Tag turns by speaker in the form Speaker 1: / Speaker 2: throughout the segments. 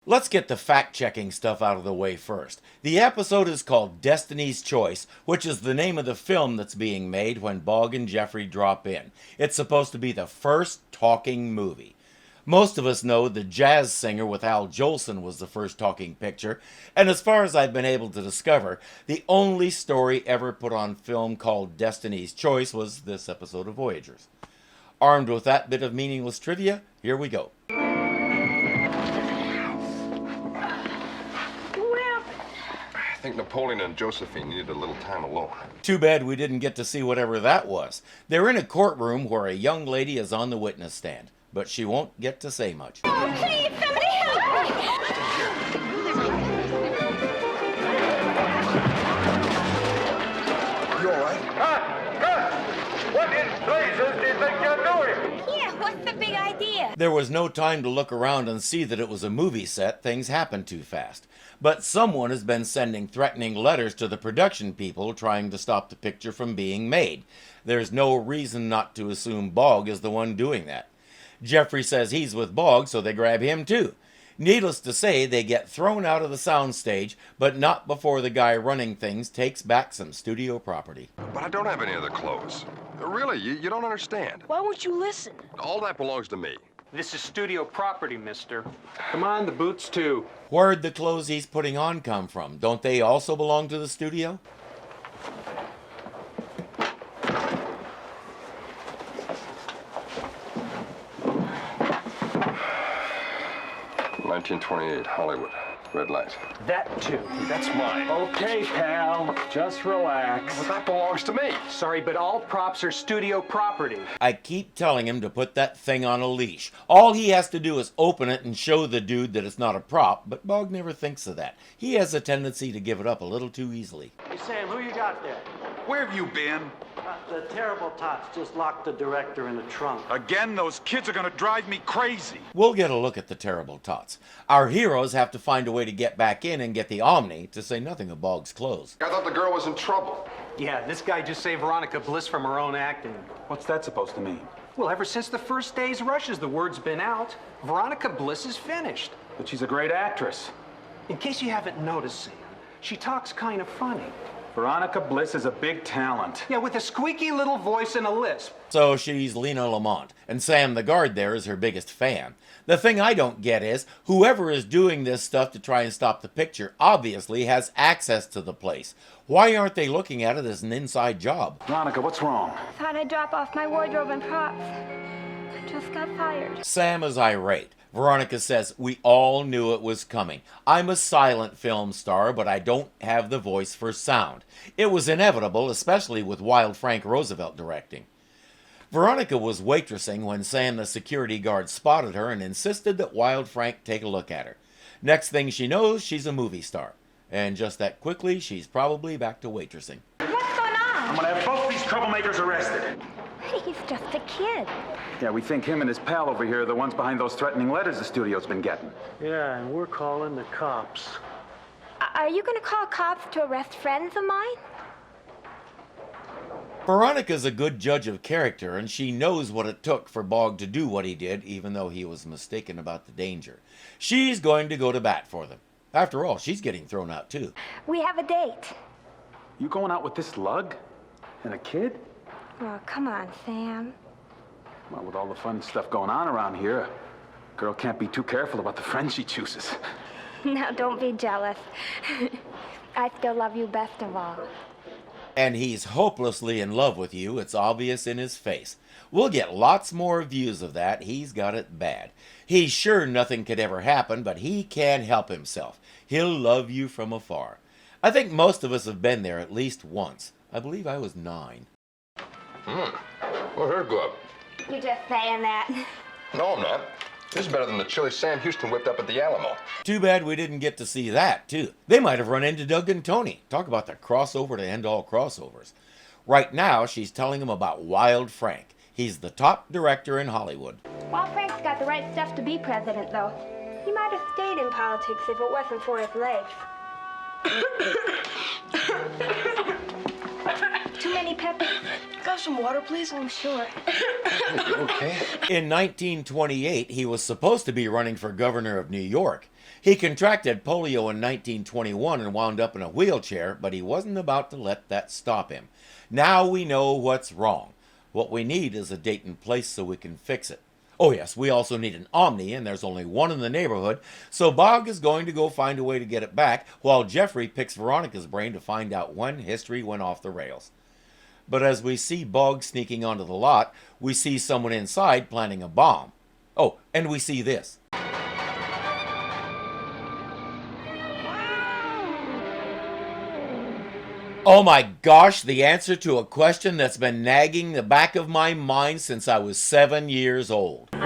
Speaker 1: Let's get the fact-checking stuff out of the way first. The episode is called Destiny's Choice, which is the name of the film that's being made when Bogg and Jeffrey drop in. It's supposed to be the first talking movie. Most of us know The Jazz Singer with Al Jolson was the first talking picture, and as far as I've been able to discover, the only story ever put on film called Destiny's Choice was this episode of Voyagers. Armed with that bit of meaningless trivia, here we go.
Speaker 2: I think Napoleon and Josephine needed a little time alone.
Speaker 1: Too bad we didn't get to see whatever that was. They're in a courtroom where a young lady is on the witness stand, but she won't get to say much.
Speaker 3: Oh, please, somebody help me!
Speaker 2: You all right?
Speaker 4: What in blazes do you think you're doing?
Speaker 3: Yeah, what's the big idea?
Speaker 1: There was no time to look around and see that it was a movie set. Things happened too fast. But someone has been sending threatening letters to the production people trying to stop the picture from being made. There's no reason not to assume Bogg is the one doing that. Jeffrey says he's with Bogg, so they grab him too. Needless to say, they get thrown out of the soundstage, but not before the guy running things takes back some studio property.
Speaker 2: But I don't have any other clothes. Really, you don't understand.
Speaker 5: Why won't you listen?
Speaker 2: All that belongs to me.
Speaker 6: This is studio property, mister. Come on, the boots too.
Speaker 1: Where'd the clothes he's putting on come from? Don't they also belong to the studio?
Speaker 2: $1928, Hollywood. Red light.
Speaker 6: That too.
Speaker 2: That's mine.
Speaker 6: Okay, pal. Just relax.
Speaker 2: But that belongs to me.
Speaker 6: Sorry, but all props are studio property.
Speaker 1: I keep telling him to put that thing on a leash. All he has to do is open it and show the dude that it's not a prop, but Bogg never thinks of that. He has a tendency to give it up a little too easily.
Speaker 7: Hey, Sam, who you got there?
Speaker 8: Where have you been?
Speaker 7: The terrible tots just locked the director in the trunk.
Speaker 8: Again, those kids are gonna drive me crazy.
Speaker 1: We'll get a look at the terrible tots. Our heroes have to find a way to get back in and get the Omni, to say nothing of Bogg's clothes.
Speaker 2: I thought the girl was in trouble.
Speaker 6: Yeah, this guy just saved Veronica Bliss from her own acting.
Speaker 8: What's that supposed to mean?
Speaker 6: Well, ever since the first day's rushes, the word's been out. Veronica Bliss is finished.
Speaker 8: But she's a great actress.
Speaker 6: In case you haven't noticed, Sam, she talks kind of funny.
Speaker 8: Veronica Bliss is a big talent.
Speaker 6: Yeah, with a squeaky little voice and a lisp.
Speaker 1: So she's Lena Lamont, and Sam the guard there is her biggest fan. The thing I don't get is, whoever is doing this stuff to try and stop the picture obviously has access to the place. Why aren't they looking at it as an inside job?
Speaker 8: Veronica, what's wrong?
Speaker 3: Thought I'd drop off my wardrobe and props. I just got fired.
Speaker 1: Sam is irate. Veronica says, "We all knew it was coming. I'm a silent film star, but I don't have the voice for sound. It was inevitable, especially with Wild Frank Roosevelt directing." Veronica was waitressing when Sam the security guard spotted her and insisted that Wild Frank take a look at her. Next thing she knows, she's a movie star. And just that quickly, she's probably back to waitressing.
Speaker 3: What's going on?
Speaker 8: I'm gonna have both these troublemakers arrested.
Speaker 3: He's just a kid.
Speaker 8: Yeah, we think him and his pal over here are the ones behind those threatening letters the studio's been getting.
Speaker 7: Yeah, and we're calling the cops.
Speaker 3: Are you gonna call cops to arrest friends of mine?
Speaker 1: Veronica's a good judge of character, and she knows what it took for Bogg to do what he did, even though he was mistaken about the danger. She's going to go to bat for them. After all, she's getting thrown out too.
Speaker 3: We have a date.
Speaker 8: You going out with this lug? And a kid?
Speaker 3: Oh, come on, Sam.
Speaker 8: Well, with all the fun stuff going on around here, a girl can't be too careful about the friends she chooses.
Speaker 3: Now, don't be jealous. I still love you best of all.
Speaker 1: And he's hopelessly in love with you. It's obvious in his face. We'll get lots more views of that. He's got it bad. He's sure nothing could ever happen, but he can't help himself. He'll love you from afar. I think most of us have been there at least once. I believe I was 9.
Speaker 2: Well, here, go up.
Speaker 3: You're just saying that.
Speaker 2: No, I'm not. This is better than the chili Sam Houston whipped up at the Alamo.
Speaker 1: Too bad we didn't get to see that, too. They might have run into Doug and Tony. Talk about the crossover to end all crossovers. Right now, she's telling him about Wild Frank. He's the top director in Hollywood.
Speaker 3: Wild Frank's got the right stuff to be president, though. He might have stayed in politics if it wasn't for his legs. Too many any, Pepe?
Speaker 5: Got some water, please?
Speaker 3: I'm sure.
Speaker 2: You okay?
Speaker 1: In 1928, he was supposed to be running for governor of New York. He contracted polio in 1921 and wound up in a wheelchair, but he wasn't about to let that stop him. Now we know what's wrong. What we need is a date and place so we can fix it. Oh yes, we also need an Omni, and there's only one in the neighborhood, so Bogg is going to go find a way to get it back, while Jeffrey picks Veronica's brain to find out when history went off the rails. But as we see Bogg sneaking onto the lot, we see someone inside planting a bomb. Oh, and we see this. Oh my gosh, the answer to a question that's been nagging the back of my mind since I was 7 years old.
Speaker 9: He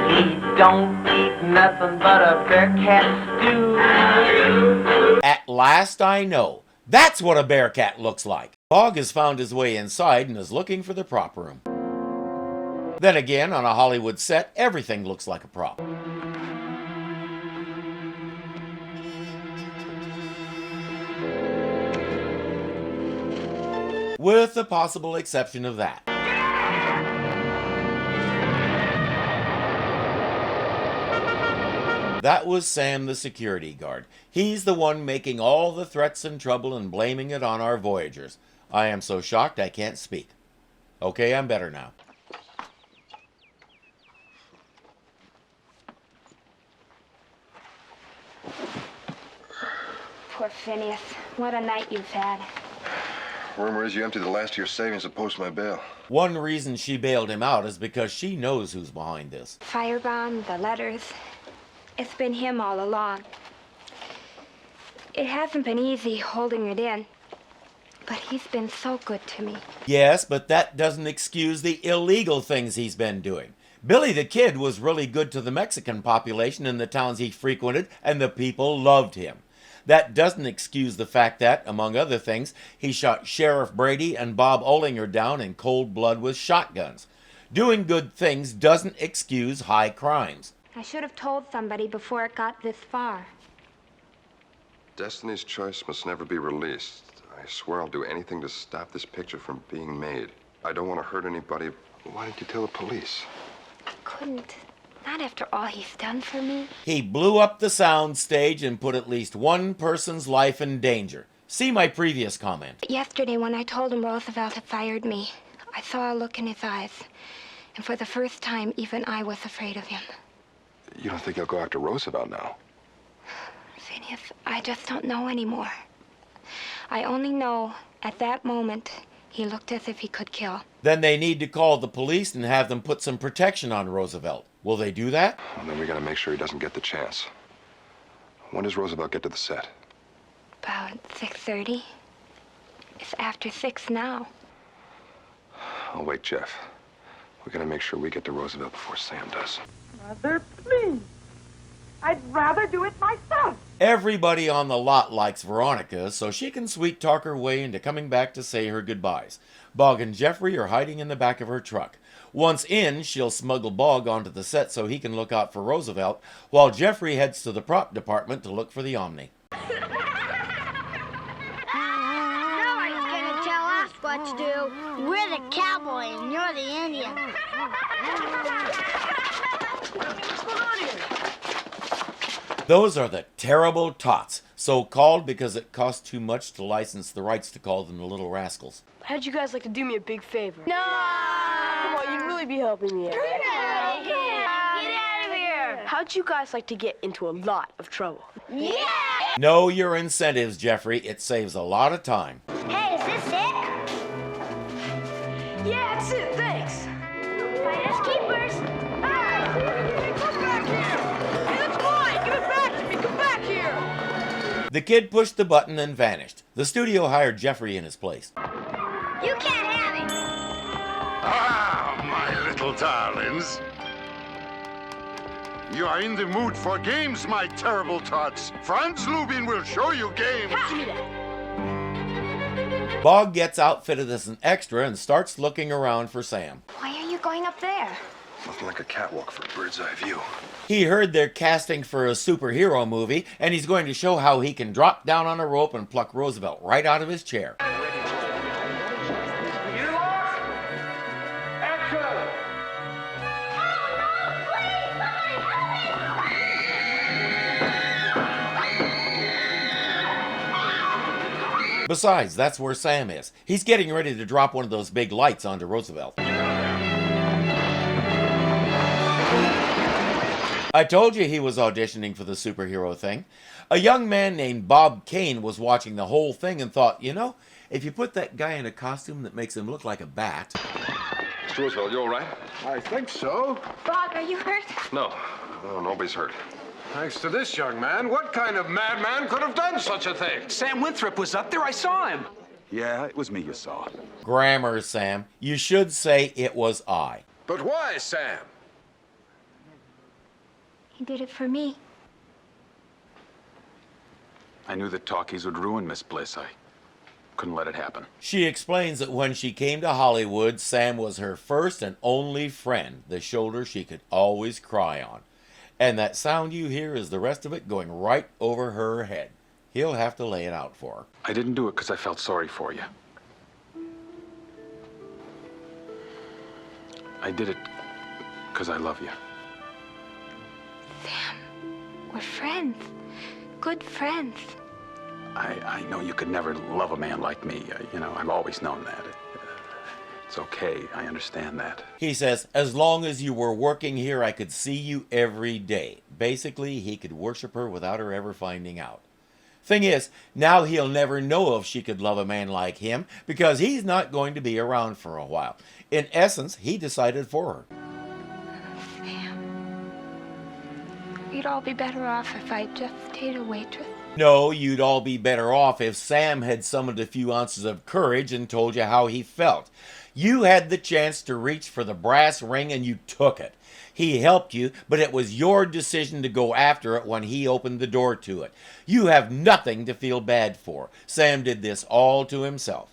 Speaker 9: don't eat nothing but a bear cat stew.
Speaker 1: At last I know. That's what a bear cat looks like. Bogg has found his way inside and is looking for the prop room. Then again, on a Hollywood set, everything looks like a prop. With the possible exception of that. That was Sam the security guard. He's the one making all the threats and trouble and blaming it on our Voyagers. I am so shocked I can't speak. Okay, I'm better now.
Speaker 3: Poor Phineas. What a night you've had.
Speaker 2: Rumor is you emptied the last of your savings to post my bail.
Speaker 1: One reason she bailed him out is because she knows who's behind this.
Speaker 3: Firebomb, the letters. It's been him all along. It hasn't been easy holding it in, but he's been so good to me.
Speaker 1: Yes, but that doesn't excuse the illegal things he's been doing. Billy the Kid was really good to the Mexican population in the towns he frequented, and the people loved him. That doesn't excuse the fact that, among other things, he shot Sheriff Brady and Bob Olinger down in cold blood with shotguns. Doing good things doesn't excuse high crimes.
Speaker 3: I should have told somebody before it got this far.
Speaker 2: Destiny's Choice must never be released. I swear I'll do anything to stop this picture from being made. I don't want to hurt anybody. Why didn't you tell the police?
Speaker 3: I couldn't. Not after all he's done for me.
Speaker 1: He blew up the sound stage and put at least one person's life in danger. See my previous comment.
Speaker 3: Yesterday, when I told him Roosevelt had fired me, I saw a look in his eyes. And for the first time, even I was afraid of him.
Speaker 2: You don't think he'll go after Roosevelt now?
Speaker 3: Phineas, I just don't know anymore. I only know at that moment he looked as if he could kill.
Speaker 1: Then they need to call the police and have them put some protection on Roosevelt. Will they do that?
Speaker 2: Well, then we gotta make sure he doesn't get the chance. When does Roosevelt get to the set?
Speaker 3: About 6:30. It's after 6 now.
Speaker 2: I'll wait, Jeff. We gotta make sure we get to Roosevelt before Sam does.
Speaker 5: Mother, please. I'd rather do it myself.
Speaker 1: Everybody on the lot likes Veronica, so she can sweet talk her way into coming back to say her goodbyes. Bogg and Jeffrey are hiding in the back of her truck. Once in, she'll smuggle Bogg onto the set so he can look out for Roosevelt, while Jeffrey heads to the prop department to look for the Omni.
Speaker 3: Nobody's gonna tell us what to do. We're the cowboy and you're the Indian.
Speaker 1: Those are the terrible tots, so called because it costs too much to license the rights to call them the Little Rascals.
Speaker 5: How'd you guys like to do me a big favor?
Speaker 3: No!
Speaker 5: Come on, you'd really be helping me out.
Speaker 3: Get out of here!
Speaker 5: How'd you guys like to get into a lot of trouble?
Speaker 3: Yeah!
Speaker 1: Know your incentives, Jeffrey. It saves a lot of time.
Speaker 3: Hey, is this it?
Speaker 5: Yeah, that's it, thanks.
Speaker 3: Finders keepers.
Speaker 5: Come back here! Hey, that's mine! Give it back to me! Come back here!
Speaker 1: The kid pushed the button and vanished. The studio hired Jeffrey in his place.
Speaker 3: You can't have it.
Speaker 10: Ah, my little darlings. You are in the mood for games, my terrible tots. Franz Lubin will show you games.
Speaker 5: Give me that.
Speaker 1: Bogg gets outfitted as an extra and starts looking around for Sam.
Speaker 3: Why are you going up there?
Speaker 2: Nothing like a catwalk for a bird's eye view.
Speaker 1: He heard they're casting for a superhero movie, and he's going to show how he can drop down on a rope and pluck Roosevelt right out of his chair.
Speaker 4: You are
Speaker 1: Besides, that's where Sam is. He's getting ready to drop one of those big lights onto Roosevelt. I told you he was auditioning for the superhero thing. A young man named Bob Kane was watching the whole thing and thought, you know, if you put that guy in a costume that makes him look like a bat...
Speaker 2: Mr. Roosevelt, you all right?
Speaker 10: I think so.
Speaker 3: Bogg, are you hurt?
Speaker 2: No. No, nobody's hurt.
Speaker 10: Thanks to this young man, what kind of madman could have done such a thing?
Speaker 6: Sam Winthrop was up there. I saw him.
Speaker 8: Yeah, it was me you saw.
Speaker 1: Grammar, Sam. You should say it was I.
Speaker 10: But why, Sam?
Speaker 3: He did it for me.
Speaker 8: I knew that talkies would ruin Miss Bliss. I couldn't let it happen.
Speaker 1: She explains that when she came to Hollywood, Sam was her first and only friend, the shoulder she could always cry on. And that sound you hear is the rest of it going right over her head. He'll have to lay it out for her.
Speaker 8: I didn't do it because I felt sorry for you. I did it because I love you.
Speaker 3: Sam, we're friends. Good friends.
Speaker 8: I know you could never love a man like me. I've always known that. It's okay. I understand that.
Speaker 1: He says, as long as you were working here, I could see you every day. Basically, he could worship her without her ever finding out. Thing is, now he'll never know if she could love a man like him because he's not going to be around for a while. In essence, he decided for her.
Speaker 3: Sam, we'd all be better off if I just stayed a waitress.
Speaker 1: No, you'd all be better off if Sam had summoned a few ounces of courage and told you how he felt. You had the chance to reach for the brass ring and you took it. He helped you, but it was your decision to go after it when he opened the door to it. You have nothing to feel bad for. Sam did this all to himself.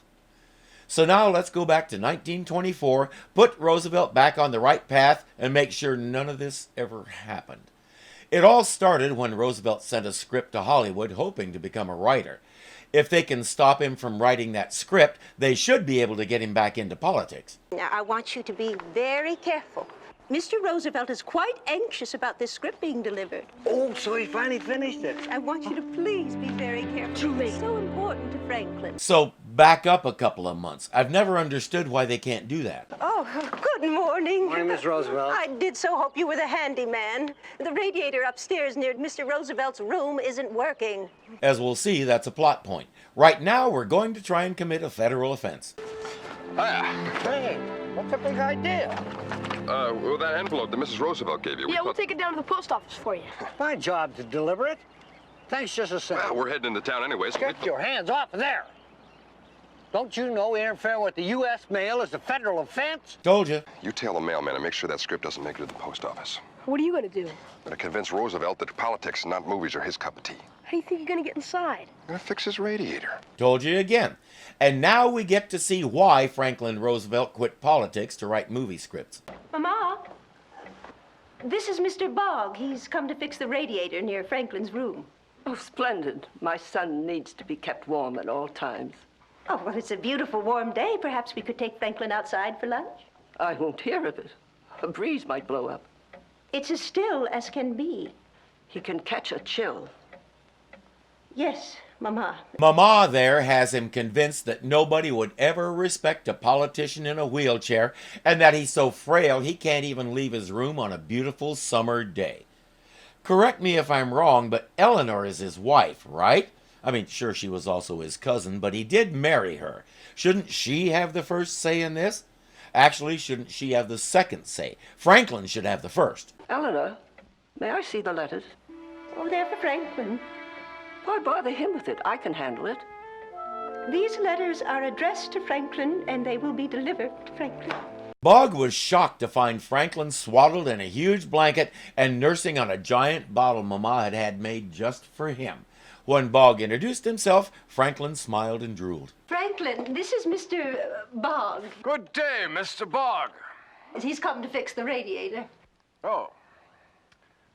Speaker 1: So now let's go back to 1924, put Roosevelt back on the right path, and make sure none of this ever happened. It all started when Roosevelt sent a script to Hollywood hoping to become a writer. If they can stop him from writing that script, they should be able to get him back into politics.
Speaker 11: Now, I want you to be very careful. Mr. Roosevelt is quite anxious about this script being delivered.
Speaker 7: Oh, so he finally finished it.
Speaker 11: I want you to please be very careful. It's so important to Franklin.
Speaker 1: So back up a couple of months. I've never understood why they can't do that.
Speaker 11: Oh, good morning.
Speaker 7: Morning, Miss Roosevelt.
Speaker 11: I did so hope you were the handyman. The radiator upstairs near Mr. Roosevelt's room isn't working.
Speaker 1: As we'll see, that's a plot point. Right now, we're going to try and commit a federal offense.
Speaker 7: Hey, what's the big idea?
Speaker 2: Well, that envelope that Mrs. Roosevelt gave you.
Speaker 5: Yeah, we'll take it down to the post office for you.
Speaker 7: My job to deliver it. Thanks just a second.
Speaker 2: Well, we're heading into town anyways.
Speaker 7: Get your hands off of there. Don't you know interfering with the U.S. mail is a federal offense?
Speaker 1: Told you.
Speaker 2: You tell the mailman and make sure that script doesn't make it to the post office.
Speaker 5: What are you going to do?
Speaker 2: I'm going to convince Roosevelt that politics, not movies, are his cup of tea.
Speaker 5: How do you think you're going to get inside?
Speaker 2: I'm going to fix his radiator.
Speaker 1: Told you again. And now we get to see why Franklin Roosevelt quit politics to write movie scripts.
Speaker 11: Mama, this is Mr. Bogg. He's come to fix the radiator near Franklin's room.
Speaker 12: Oh, splendid. My son needs to be kept warm at all times.
Speaker 11: Oh, well, it's a beautiful warm day. Perhaps we could take Franklin outside for lunch?
Speaker 12: I won't hear of it. A breeze might blow up.
Speaker 11: It's as still as can be.
Speaker 12: He can catch a chill.
Speaker 11: Yes, Mama.
Speaker 1: Mama there has him convinced that nobody would ever respect a politician in a wheelchair and that he's so frail he can't even leave his room on a beautiful summer day. Correct me if I'm wrong, but Eleanor is his wife, right? I mean, sure, she was also his cousin, but he did marry her. Shouldn't she have the first say in this? Actually, shouldn't she have the second say? Franklin should have the first.
Speaker 12: Eleanor, may I see the letters?
Speaker 11: Oh, they're for Franklin.
Speaker 12: Why bother him with it? I can handle it.
Speaker 11: These letters are addressed to Franklin, and they will be delivered to Franklin.
Speaker 1: Bogg was shocked to find Franklin swaddled in a huge blanket and nursing on a giant bottle Mama had had made just for him. When Bogg introduced himself, Franklin smiled and drooled.
Speaker 11: Franklin, this is Mr. Bogg.
Speaker 10: Good day, Mr. Bogg.
Speaker 11: He's come to fix the radiator.
Speaker 10: Oh.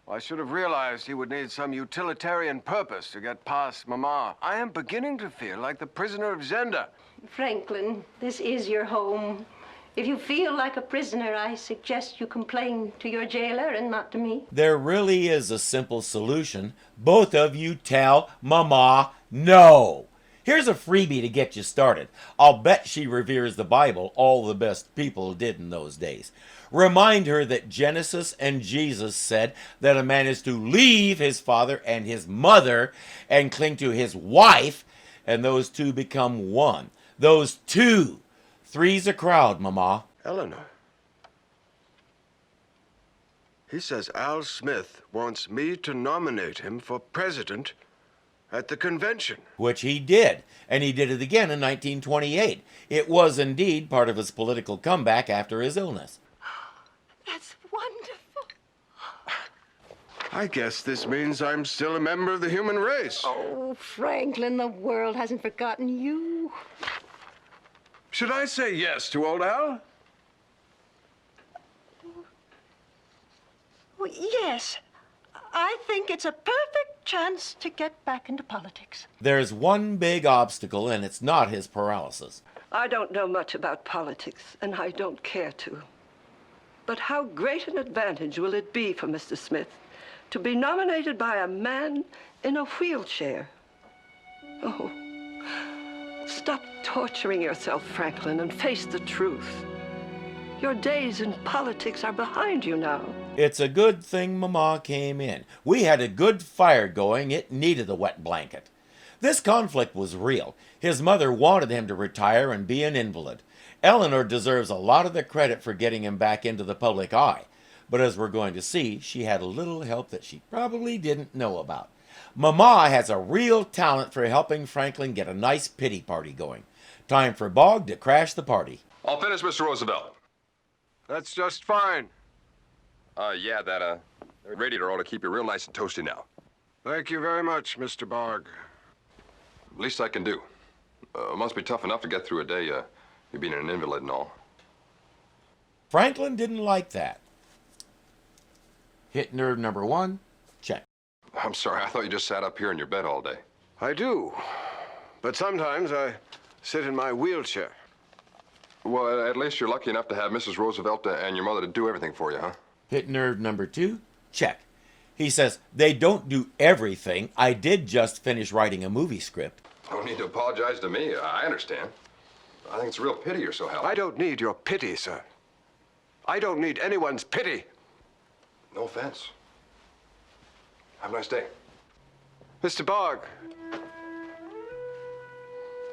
Speaker 10: Well, I should have realized he would need some utilitarian purpose to get past Mama. I am beginning to feel like the prisoner of Zenda.
Speaker 11: Franklin, this is your home. If you feel like a prisoner, I suggest you complain to your jailer and not to me.
Speaker 1: There really is a simple solution. Both of you tell Mama no. Here's a freebie to get you started. I'll bet she reveres the Bible, all the best people did in those days. Remind her that Genesis and Jesus said that a man is to leave his father and his mother and cling to his wife, and those two become one. Those two. Three's a crowd, Mama.
Speaker 10: Eleanor. He says Al Smith wants me to nominate him for president at the convention.
Speaker 1: Which he did, and he did it again in 1928. It was indeed part of his political comeback after his illness.
Speaker 11: That's wonderful.
Speaker 10: I guess this means I'm still a member of the human race.
Speaker 11: Oh, Franklin, the world hasn't forgotten you.
Speaker 10: Should I say yes to old Al?
Speaker 11: Well, yes. I think it's a perfect chance to get back into politics.
Speaker 1: There's one big obstacle, and it's not his paralysis.
Speaker 12: I don't know much about politics, and I don't care to. But how great an advantage will it be for Mr. Smith to be nominated by a man in a wheelchair? Oh, stop torturing yourself, Franklin, and face the truth. Your days in politics are behind you now.
Speaker 1: It's a good thing Mama came in. We had a good fire going. It needed a wet blanket. This conflict was real. His mother wanted him to retire and be an invalid. Eleanor deserves a lot of the credit for getting him back into the public eye. But as we're going to see, she had a little help that she probably didn't know about. Mama has a real talent for helping Franklin get a nice pity party going. Time for Bogg to crash the party.
Speaker 2: I'll finish, Mr. Roosevelt.
Speaker 10: That's just fine.
Speaker 2: Yeah, that radiator ought to keep you real nice and toasty now.
Speaker 10: Thank you very much, Mr. Bogg.
Speaker 2: Least I can do. Must be tough enough to get through a day, you being an invalid and all.
Speaker 1: Franklin didn't like that. Hit nerve number 1, check.
Speaker 2: I'm sorry, I thought you just sat up here in your bed all day.
Speaker 10: I do. But sometimes I sit in my wheelchair.
Speaker 2: Well, at least you're lucky enough to have Mrs. Roosevelt and your mother to do everything for you, huh?
Speaker 1: Hit nerve number 2, check. He says, they don't do everything. I did just finish writing a movie script.
Speaker 2: Don't need to apologize to me. I understand. I think it's a real pity you're so helpless.
Speaker 10: I don't need your pity, sir. I don't need anyone's pity.
Speaker 2: No offense. Have a nice day.
Speaker 10: Mr. Bogg,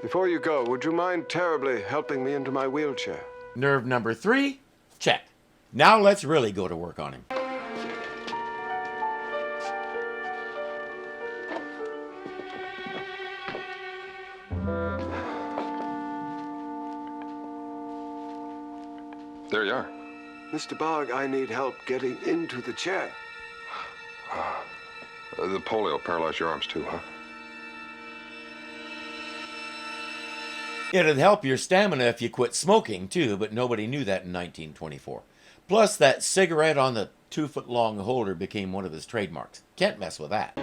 Speaker 10: before you go, would you mind terribly helping me into my wheelchair?
Speaker 1: Nerve number 3, check. Now let's really go to work on him.
Speaker 2: There you are.
Speaker 10: Mr. Bogg, I need help getting into the chair.
Speaker 2: The polio paralyzed your arms too, huh?
Speaker 1: It'd help your stamina if you quit smoking, too, but nobody knew that in 1924. Plus, that cigarette on the 2-foot-long holder became one of his trademarks. Can't mess with that.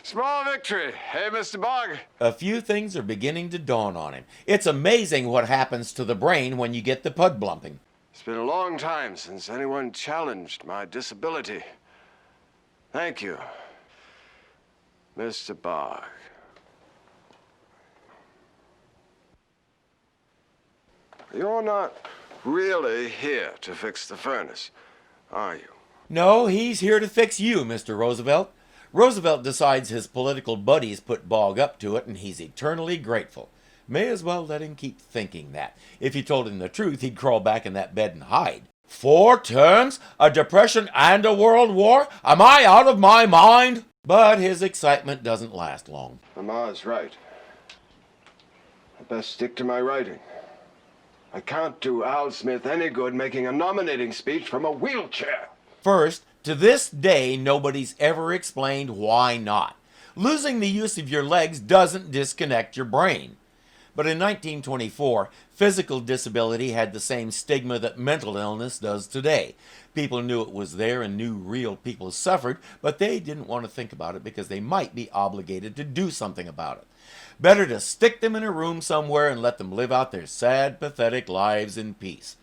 Speaker 10: Small victory, hey, Mr. Bogg?
Speaker 1: A few things are beginning to dawn on him. It's amazing what happens to the brain when you get the pud blumping.
Speaker 10: It's been a long time since anyone challenged my disability. Thank you, Mr. Bogg. You're not really here to fix the furnace, are you?
Speaker 1: No, he's here to fix you, Mr. Roosevelt. Roosevelt decides his political buddies put Bogg up to it, and he's eternally grateful. May as well let him keep thinking that. If you told him the truth, he'd crawl back in that bed and hide. 4 terms? A depression and a world war? Am I out of my mind? But his excitement doesn't last long.
Speaker 10: Mama's right. I best stick to my writing. I can't do Al Smith any good making a nominating speech from a wheelchair.
Speaker 1: First, to this day, nobody's ever explained why not. Losing the use of your legs doesn't disconnect your brain. But in 1924, physical disability had the same stigma that mental illness does today. People knew it was there and knew real people suffered, but they didn't want to think about it because they might be obligated to do something about it. Better to stick them in a room somewhere and let them live out their sad, pathetic lives in peace.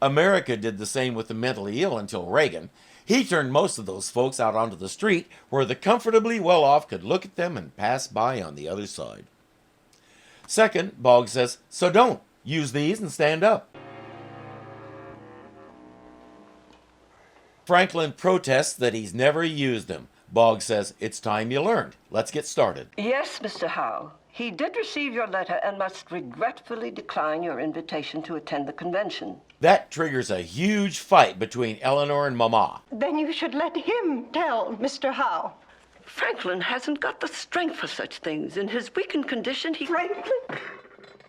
Speaker 1: America did the same with the mentally ill until Reagan. He turned most of those folks out onto the street where the comfortably well-off could look at them and pass by on the other side. Second, Bogg says, so don't. Use these and stand up. Franklin protests that he's never used them. Bogg says, it's time you learned. Let's get started.
Speaker 12: Yes, Mr. Howe. He did receive your letter and must regretfully decline your invitation to attend the convention.
Speaker 1: That triggers a huge fight between Eleanor and Mama.
Speaker 11: Then you should let him tell Mr. Howe.
Speaker 12: Franklin hasn't got the strength for such things. In his weakened condition,
Speaker 11: Franklin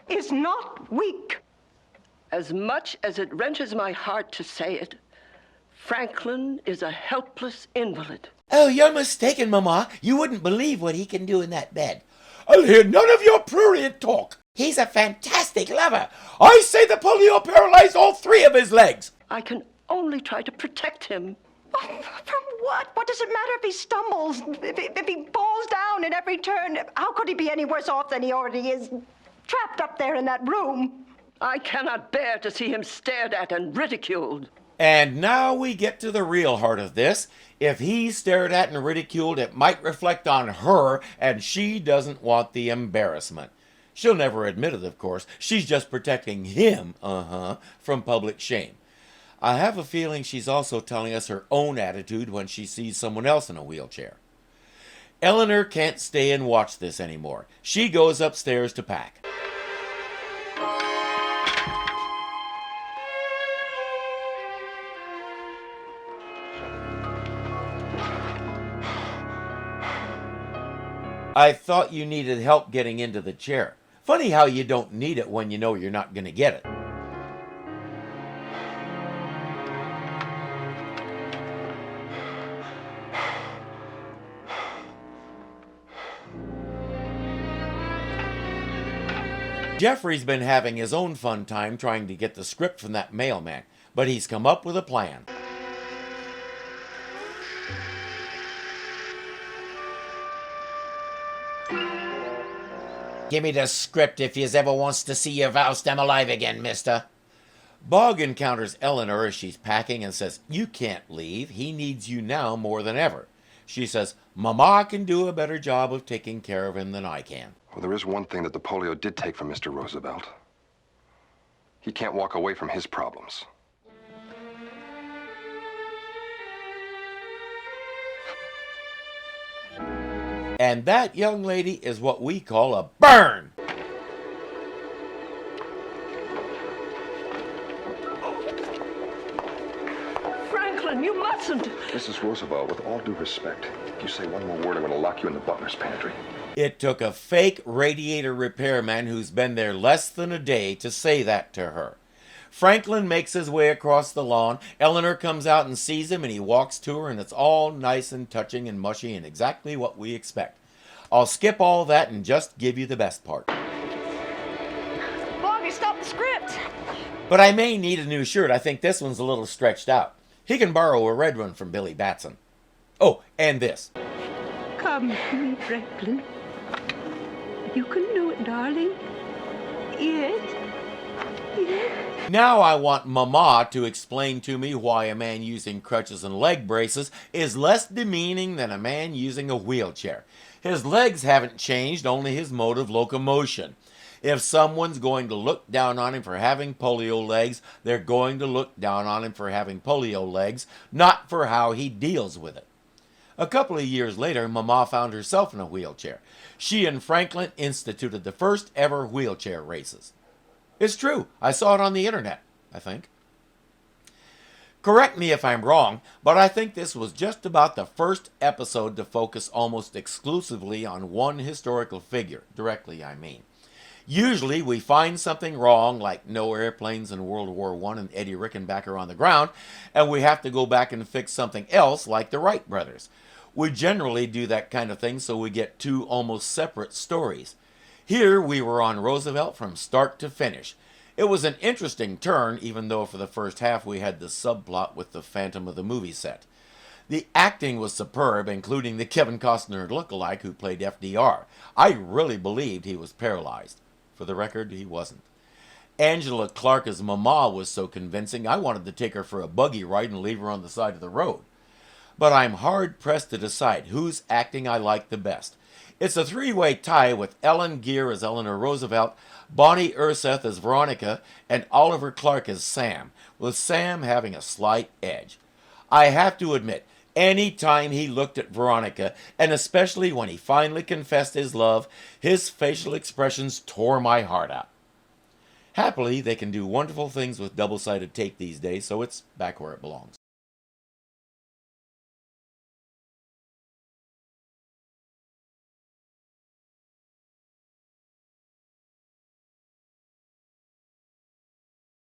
Speaker 11: is not weak.
Speaker 12: As much as it wrenches my heart to say it, Franklin is a helpless invalid.
Speaker 1: Oh, you're mistaken, Mama. You wouldn't believe what he can do in that bed. I'll hear none of your prurient talk. He's a fantastic lover. I say the polio paralyzed all 3 of his legs.
Speaker 12: I can only try to protect him.
Speaker 11: From what? What does it matter if he stumbles, if he falls down at every turn? How could he be any worse off than he already is, trapped up there in that room?
Speaker 12: I cannot bear to see him stared at and ridiculed.
Speaker 1: And now we get to the real heart of this. If he's stared at and ridiculed, it might reflect on her, and she doesn't want the embarrassment. She'll never admit it, of course. She's just protecting him, from public shame. I have a feeling she's also telling us her own attitude when she sees someone else in a wheelchair. Eleanor can't stay and watch this anymore. She goes upstairs to pack. I thought you needed help getting into the chair. Funny how you don't need it when you know you're not going to get it. Jeffrey's been having his own fun time trying to get the script from that mailman, but he's come up with a plan. Give me the script if yous ever wants to see your Faustam alive again, mister. Bogg encounters Eleanor as she's packing and says, you can't leave. He needs you now more than ever. She says, Mama can do a better job of taking care of him than I can.
Speaker 2: Well, there is one thing that the polio did take from Mr. Roosevelt. He can't walk away from his problems.
Speaker 1: And that, young lady, is what we call a burn.
Speaker 12: Franklin, you mustn't.
Speaker 2: Mrs. Roosevelt, with all due respect, if you say one more word, I'm going to lock you in the butler's pantry.
Speaker 1: It took a fake radiator repairman who's been there less than a day to say that to her. Franklin makes his way across the lawn. Eleanor comes out and sees him, and he walks to her, and it's all nice and touching and mushy and exactly what we expect. I'll skip all that and just give you the best part.
Speaker 5: Boggy, stop the script!
Speaker 1: But I may need a new shirt. I think this one's a little stretched out. He can borrow a red one from Billy Batson. Oh, and this.
Speaker 11: Come to me, Franklin. You can do it, darling. Yes. Yes.
Speaker 1: Now I want Mama to explain to me why a man using crutches and leg braces is less demeaning than a man using a wheelchair. His legs haven't changed, only his mode of locomotion. If someone's going to look down on him for having polio legs, they're going to look down on him for having polio legs, not for how he deals with it. A couple of years later, Mama found herself in a wheelchair. She and Franklin instituted the first ever wheelchair races. It's true. I saw it on the internet, I think. Correct me if I'm wrong, but I think this was just about the first episode to focus almost exclusively on one historical figure, directly I mean. Usually we find something wrong, like no airplanes in World War I and Eddie Rickenbacker on the ground, and we have to go back and fix something else, like the Wright brothers. We generally do that kind of thing so we get two almost separate stories. Here we were on Roosevelt from start to finish. It was an interesting turn, even though for the first half we had the subplot with the Phantom of the movie set. The acting was superb, including the Kevin Costner lookalike who played FDR. I really believed he was paralyzed. For the record, he wasn't. Angela Clark as Mama was so convincing, I wanted to take her for a buggy ride and leave her on the side of the road. But I'm hard-pressed to decide whose acting I like the best. It's a three-way tie with Ellen Geer as Eleanor Roosevelt, Bonnie Urseth as Veronica, and Oliver Clark as Sam, with Sam having a slight edge. I have to admit, any time he looked at Veronica, and especially when he finally confessed his love, his facial expressions tore my heart out. Happily, they can do wonderful things with double-sided tape these days, so it's back where it belongs.